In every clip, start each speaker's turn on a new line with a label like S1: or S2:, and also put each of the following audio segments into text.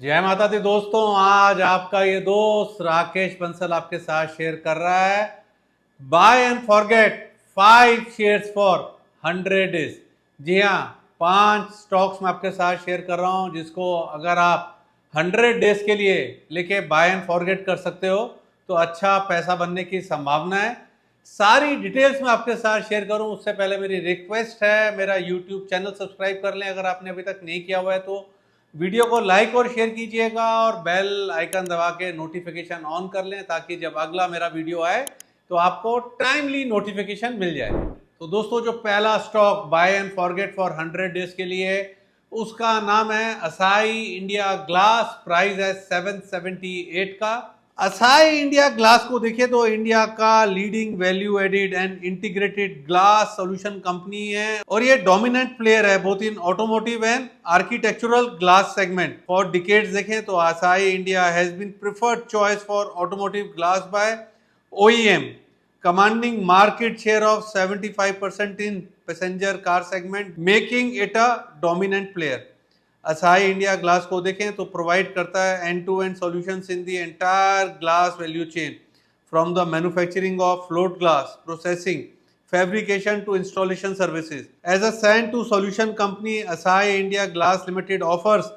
S1: जय माता दी दोस्तों। आज आपका ये दोस्त राकेश बंसल आपके साथ शेयर कर रहा है buy and forget 5 shares for 100 days. जी हाँ, 5 स्टॉक्स मैं आपके साथ शेयर कर रहा हूँ जिसको अगर आप 100 डेज के लिए लेके बाय एंड फॉरगेट कर सकते हो तो अच्छा पैसा बनने की संभावना है। सारी डिटेल्स मैं आपके साथ शेयर करूं उससे पहले मेरी रिक्वेस्ट है, मेरा यूट्यूब चैनल सब्सक्राइब कर लें अगर आपने अभी तक नहीं किया हुआ है तो। वीडियो को लाइक और शेयर कीजिएगा और बेल आइकन दबा के नोटिफिकेशन ऑन कर लें ताकि जब अगला मेरा वीडियो आए तो आपको टाइमली नोटिफिकेशन मिल जाए। तो दोस्तों, जो पहला stock buy and forget for 100 days के लिए है उसका नाम है असाई इंडिया ग्लास। प्राइस है 778 का। असाई इंडिया ग्लास को देखिए तो इंडिया का leading value added and integrated glass solution company है और ये डोमिनेंट प्लेयर है both in automotive and architectural glass segment. For decades देखें तो Asahi India has been preferred choice for automotive glass by OEM, commanding market share of 75% in passenger car segment, making it a dominant player. Asahi India glass को देखें तो provide करता है end to end solutions in the entire glass value chain from the manufacturing of float glass, processing, fabrication to installation services. As a SAN to solution company, Asahi India Glass Limited offers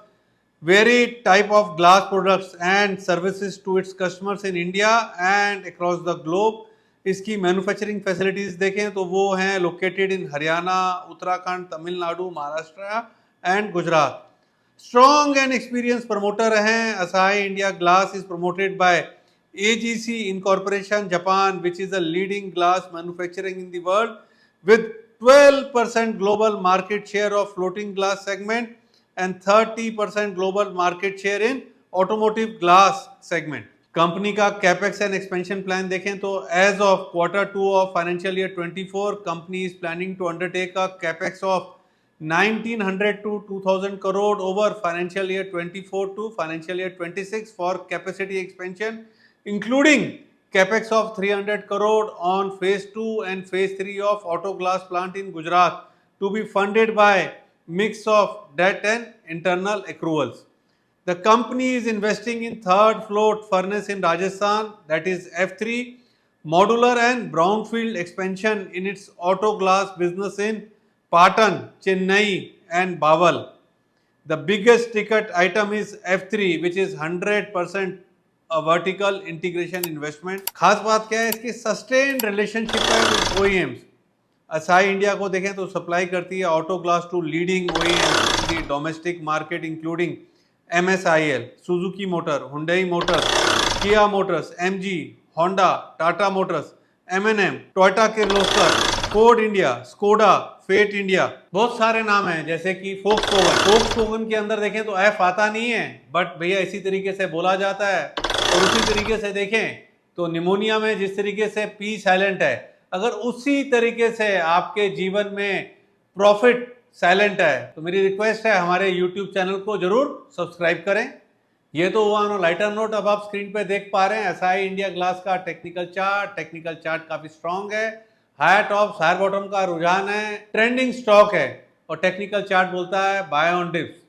S1: varied type of glass products and services to its customers in India and across the globe. इसकी manufacturing facilities देखें तो वो हैं located in Haryana, Uttarakhand, Tamil Nadu, Maharashtra and Gujarat. Strong and experience promoter हैं। Asahi India glass is promoted by AGC Incorporation Japan, which is a leading glass manufacturing in the world with 12% global market share of floating glass segment and 30% global market share in automotive glass segment. Company का capex and expansion plan देखें तो as of Q2 of financial year 24 company is planning to undertake a capex of 1900 to 2000 crore over financial year 24 to financial year 26 for capacity expansion, including capex of 300 crore on phase 2 and phase 3 of auto glass plant in Gujarat to be funded by mix of debt and internal accruals. The company is investing in third float furnace in Rajasthan, that is F3, modular and brownfield expansion in its auto glass business in Patan, Chennai and Bawal. The biggest ticket item is F3, which is 100% a vertical integration investment. खास बात क्या है, इसकी sustained relationship है with OEMs. Asahi India को देखें तो supply करती है auto glass to leading OEMs in the domestic market including MSIL, Suzuki motor, Hyundai motors, Kia motors, MG, Honda, Tata motors, M&M, Toyota Kirloskar, Ford India, Skoda, Fiat India, बहुत सारे नाम हैं जैसे कि फोक्सवैगन के अंदर देखें तो F आता नहीं है बट भैया इसी तरीके से बोला जाता है। और उसी तरीके से देखें तो निमोनिया में जिस तरीके से P साइलेंट है, अगर उसी तरीके से आपके जीवन में प्रॉफिट साइलेंट है तो मेरी रिक्वेस्ट है हमारे YouTube चैनल को जरूर सब्सक्राइब करें। ये तो हुआ ऑन लाइटर नोट। अब आप स्क्रीन पे देख पा रहे हैं असाई इंडिया ग्लास का टेक्निकल चार्ट काफी स्ट्रांग है। हायर टॉप हायर बॉटम का रुझान है, ट्रेंडिंग स्टॉक है और टेक्निकल चार्ट बोलता है बाय ऑन डिप्स।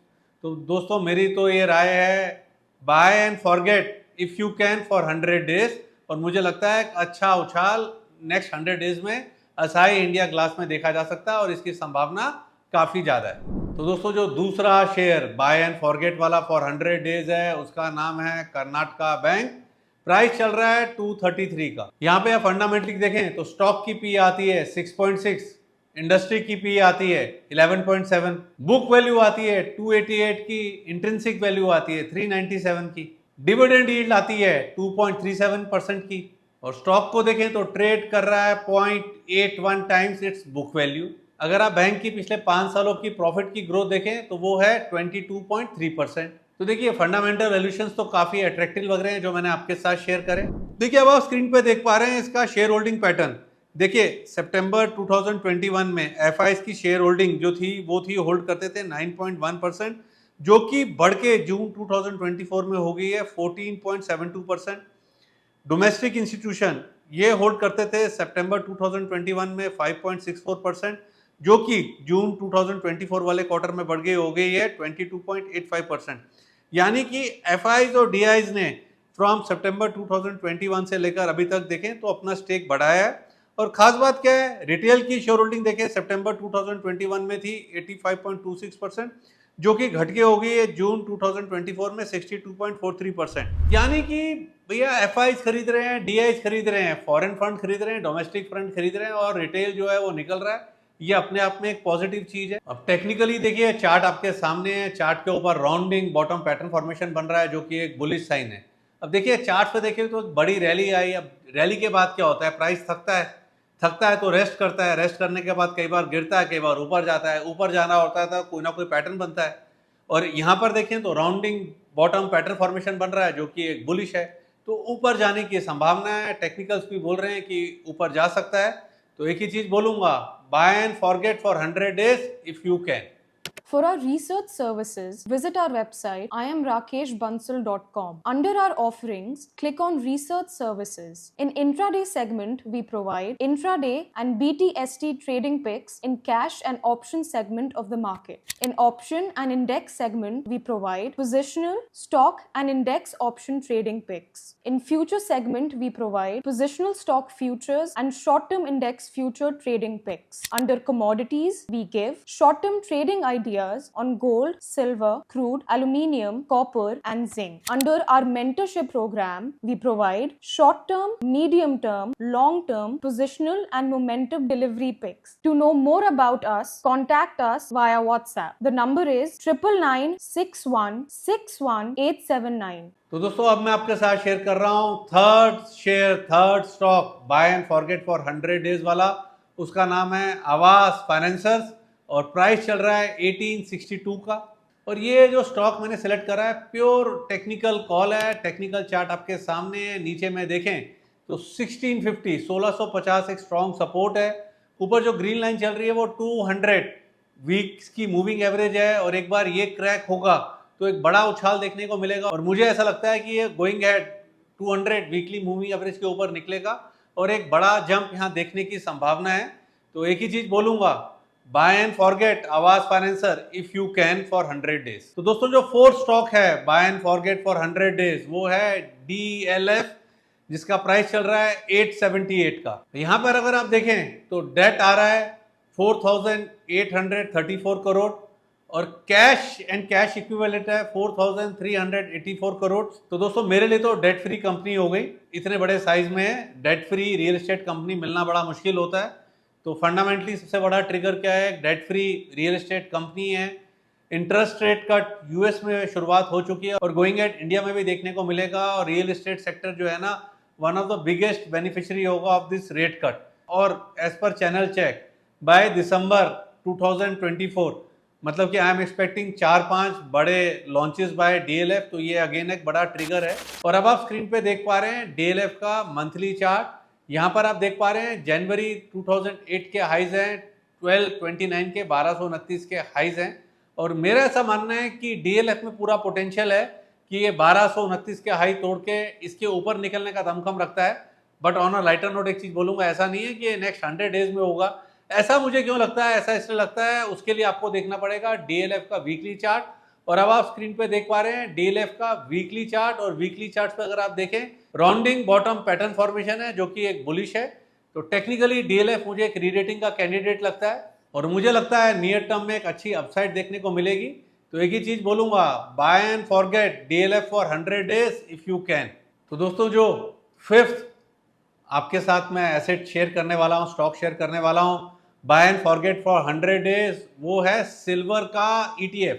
S1: तो दोस्तों, मेरी तो ये राय है buy and forget if you can for 100 days. और मुझे लगता है अच्छा उछाल नेक्स्ट 100 डेज में असाई इंडिया ग्लास में देखा जा सकता है और इसकी संभावना काफी ज्यादा है। तो दोस्तों, जो दूसरा शेयर बाय एंड फॉरगेट वाला फॉर 100 डेज है उसका नाम है कर्नाटका बैंक। प्राइस चल रहा है 233 का। यहाँ पे आप फंडामेंटली देखें तो स्टॉक की पी आती है 6.6, इंडस्ट्री की पी आती है 11.7, बुक वैल्यू आती है 288 की, इंट्रिंसिक वैल्यू आती है 397 की, डिविडेंड यील्ड आती है 2.37% की और स्टॉक को देखें तो ट्रेड कर रहा है 0.81 टाइम्स इट्स बुक वैल्यू। अगर आप बैंक की पिछले 5 सालों की प्रॉफिट की ग्रोथ देखें तो वो है 22.3%। तो देखिए फंडामेंटल वैल्यूएशंस तो काफी अट्रैक्टिव लग रहे हैं जो मैंने आपके साथ शेयर करें। देखिए अब आप स्क्रीन पे देख पा रहे हैं इसका शेयर होल्डिंग पैटर्न। देखिए सितंबर 2021 में एफआईज की शेयर होल्डिंग जो थी वो थी होल्ड करते थे 9.1%, जो कि बढ़ के जून 2024 में हो गई है 14.72%। डोमेस्टिक इंस्टीट्यूशन ये होल्ड करते थे सितंबर 2021 में 5.64%, जो कि जून 2024 वाले क्वार्टर में बढ़ गई हो गई है 22.85%। यानी कि एफआईज और डीआईज ने फ्रॉम सितंबर 2021 से लेकर अभी तक देखें तो अपना स्टेक बढ़ाया है। और खास बात क्या है, रिटेल की शेयर होल्डिंग देखें सितंबर 2021 में थी 85.26%, जो कि घट के हो गई है जून 2024 में 62.43%। यानी कि भैया एफआईज खरीद रहे हैं, डीआईज खरीद रहे हैं, फॉरेन फंड खरीद रहे हैं, डोमेस्टिक फंड खरीद रहे हैं और रिटेल जो है वो निकल रहा है। ये अपने आप में एक पॉजिटिव चीज है। अब टेक्निकली देखिए चार्ट आपके सामने है, चार्ट के ऊपर राउंडिंग बॉटम पैटर्न फॉर्मेशन बन रहा है जो कि एक बुलिश साइन है। अब देखिए चार्ट पे देखिए तो बड़ी रैली आई। अब रैली के बाद क्या होता है, प्राइस थकता है तो रेस्ट करता है, रेस्ट करने के बाद कई बार गिरता है, कई बार ऊपर जाता है, ऊपर जाना होता है तो कोई ना कोई पैटर्न बनता है। और यहाँ पर देखें तो राउंडिंग बॉटम पैटर्न फॉर्मेशन बन रहा है जो कि एक बुलिश है, तो ऊपर जाने की संभावना है। टेक्निकल्स भी बोल रहे हैं कि ऊपर जा सकता है। तो एक ही चीज बोलूंगा, buy and forget for 100 days if you can.
S2: For our research services, visit our website iamrakeshbansal.com. Under our offerings, click on Research Services. In intraday segment, we provide intraday and BTST trading picks in cash and option segment of the market. In option and index segment, we provide positional, stock and index option trading picks. In future segment, we provide positional stock futures and short-term index future trading picks. Under commodities, we give short-term trading ideas on gold, silver, crude, aluminium, copper, and zinc. Under our mentorship program, we provide short-term, medium-term, long-term, positional, and momentum delivery picks. To know more about us, contact us via WhatsApp. The number is 9961617879.
S1: तो दोस्तों अब मैं आपके साथ share कर रहा हूं third stock buy and forget for 100 days वाला। उसका नाम है आवास फाइनेंसर्स और प्राइस चल रहा है 1862 का। और ये जो स्टॉक मैंने सेलेक्ट करा है प्योर टेक्निकल कॉल है। टेक्निकल चार्ट आपके सामने है, नीचे में देखें तो 1650 एक स्ट्रॉन्ग सपोर्ट है। ऊपर जो ग्रीन लाइन चल रही है वो 200 वीक्स की मूविंग एवरेज है और एक बार ये क्रैक होगा तो एक बड़ा उछाल देखने को मिलेगा। और मुझे ऐसा लगता है कि ये going head 200 weekly moving average के ऊपर निकलेगा और एक बड़ा जंप यहाँ देखने की संभावना है। तो एक ही चीज बोलूंगा, buy and forget Aavas financier if you can for 100 days। तो दोस्तों जो फोर्थ स्टॉक है buy and forget for 100 days वो है DLF, जिसका प्राइस चल रहा है 878 का। यहाँ पर अगर आप देखें तो डेट आ रहा है 4834 करोड़ और कैश एंड कैश इक्विवेलेंट है 4384 करोड़। तो दोस्तों मेरे लिए तो डेट फ्री कंपनी हो गई। इतने बड़े साइज में debt free real estate company मिलना बड़ा मुश्किल होता है। तो फंडामेंटली सबसे बड़ा ट्रिगर क्या है, debt free real estate company है। इंटरेस्ट रेट कट यूएस में शुरुआत हो चुकी है और गोइंग एट इंडिया में भी देखने को मिलेगा। और रियल एस्टेट सेक्टर जो है ना, one of the biggest beneficiary होगा ऑफ दिस रेट कट। और as per channel check by December 2024 मतलब कि आई एम एक्सपेक्टिंग 4-5 बड़े लॉन्चेस बाय DLF। तो ये अगेन एक बड़ा ट्रिगर है। और अब आप स्क्रीन पे देख पा रहे हैं DLF का मंथली चार्ट। यहाँ पर आप देख पा रहे हैं जनवरी 2008 के हाइज हैं 1229 के 1229 के हाइज हैं। और मेरा ऐसा मानना है कि DLF में पूरा पोटेंशियल है कि ये 1229 के हाई तोड़ के इसके ऊपर निकलने का दमखम रखता है। But on a lighter note एक चीज बोलूंगा, ऐसा नहीं है कि नेक्स्ट 100 days में होगा। ऐसा मुझे क्यों लगता है, ऐसा इसलिए लगता है उसके लिए आपको देखना पड़ेगा DLF का वीकली चार्ट। और अब आप स्क्रीन पे देख पा रहे हैं DLF का वीकली चार्ट। और वीकली चार्ट पे अगर आप देखें राउंडिंग बॉटम पैटर्न फॉर्मेशन है जो कि एक बुलिश है। तो टेक्निकली DLF मुझे एक रीरेटिंग का कैंडिडेट लगता है और मुझे लगता है नियर टर्म में एक अच्छी अपसाइड देखने को मिलेगी। तो एक ही चीज बोलूंगा, buy and forget DLF for 100 days if you can. तो दोस्तों जो फिफ्थ आपके साथ मैं एसेट शेयर करने वाला हूं, स्टॉक शेयर करने वाला हूं buy and forget for 100 days, वो है सिल्वर का ETF,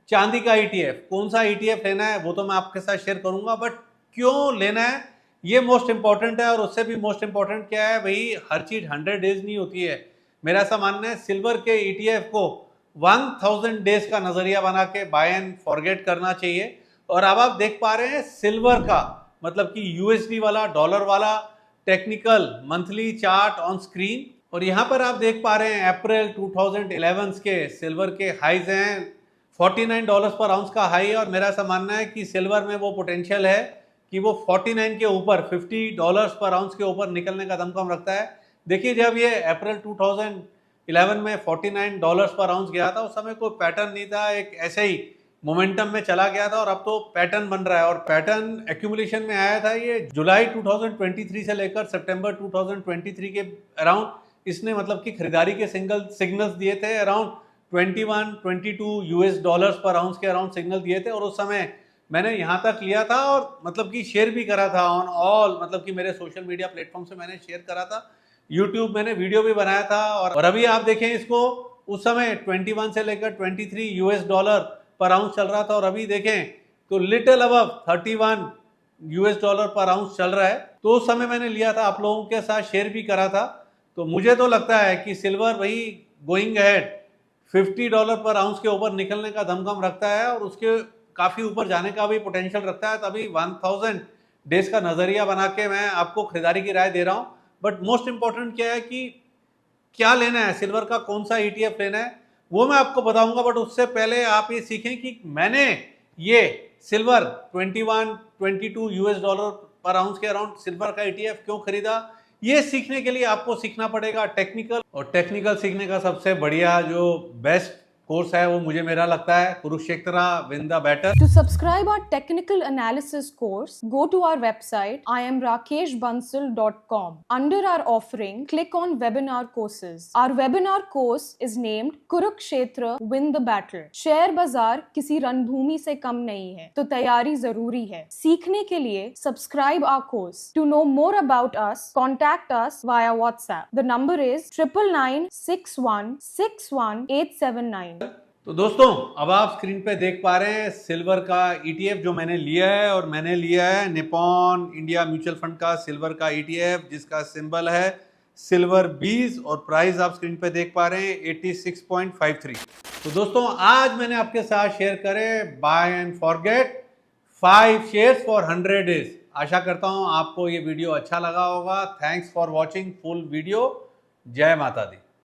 S1: चांदी का ETF। कौन सा ETF लेना है वो तो मैं आपके साथ शेयर करूंगा, बट क्यों लेना है ये मोस्ट इंपॉर्टेंट है। और उससे भी मोस्ट इंपॉर्टेंट क्या है भाई, हर चीज 100 days नहीं होती है। मेरा ऐसा मानना है सिल्वर के ETF को 1000 days का नजरिया बना के बाय एंड फॉरगेट करना चाहिए। और अब आप देख पा रहे हैं सिल्वर का मतलब कि USD वाला, डॉलर वाला technical monthly chart on screen. और यहाँ पर आप देख पा रहे हैं अप्रैल 2011 के सिल्वर के हाइज हैं $49 पर आउंस का हाई है। और मेरा ऐसा मानना है कि सिल्वर में वो पोटेंशियल है कि वो 49 के ऊपर $50 पर आउंस के ऊपर निकलने का दमखम रखता है। देखिए जब ये अप्रैल 2011 में $49 पर आउंस गया था उस समय कोई पैटर्न नहीं था, एक ऐसे ही मोमेंटम में चला गया था और अब तो पैटर्न बन रहा है और पैटर्न एक्यूमुलेशन में आया था ये जुलाई 2023 से लेकर सितंबर 2023 के अराउंड इसने मतलब कि खरीदारी के सिग्नल्स दिए थे अराउंड 21-22 यूएस डॉलर्स पर आउंस के अराउंड सिग्नल दिए थे और उस समय मैंने यहाँ तक लिया था और मतलब कि शेयर भी करा था ऑन ऑल, मतलब कि मेरे सोशल मीडिया प्लेटफॉर्म से मैंने शेयर करा था, यूट्यूब मैंने वीडियो भी बनाया था और अभी आप देखें इसको उस समय 21 से लेकर 23 यूएस डॉलर पर आउंस चल रहा था और अभी देखें तो लिटिल अबव 31 यूएस डॉलर पर आउंस चल रहा है। तो उस समय मैंने लिया था, आप लोगों के साथ शेयर भी करा था। तो मुझे तो लगता है कि सिल्वर वही गोइंग अहेड $50 पर आउंस के ऊपर निकलने का दमखम रखता है और उसके काफ़ी ऊपर जाने का भी पोटेंशियल रखता है। तभी 1000 डेज का नज़रिया बना के मैं आपको खरीदारी की राय दे रहा हूँ। बट मोस्ट इंपॉर्टेंट क्या है कि क्या लेना है, सिल्वर का कौन सा ETF लेना है वो मैं आपको बताऊंगा। बट उससे पहले आप ये सीखें कि मैंने ये सिल्वर 21-22 यूएस डॉलर पर आउंस के अराउंड सिल्वर का ETF क्यों खरीदा, ये सीखने के लिए आपको सीखना पड़ेगा टेक्निकल। और टेक्निकल सीखने का सबसे बढ़िया जो बेस्ट कोर्स है वो मुझे मेरा लगता है Kurukshetra win the battle.
S2: To subscribe our technical analysis course, go to our website iamrakeshbansal.com. Under our offering, click on webinar courses. Our webinar course is named Kurukshetra Win the Battle. Share बाजार किसी रणभूमि से कम नहीं है, तो तैयारी जरूरी है। सीखने के लिए subscribe our course. To know more about us, contact us via WhatsApp. The number is 9961617879.
S1: तो दोस्तों अब आप स्क्रीन पे देख पा रहे हैं सिल्वर का ETF जो मैंने लिया है और मैंने लिया है निप्पॉन इंडिया म्यूचुअल फंड का सिल्वर का ETF जिसका सिंबल है सिल्वर 20 और प्राइस आप स्क्रीन पे देख पा रहे हैं 86.53। तो दोस्तों आज मैंने आपके साथ शेयर करे buy and forget 5 shares for 100 days. आशा करता हूं आपको ये वीडियो अच्छा लगा होगा। Thanks for watching full video. जय माता दी।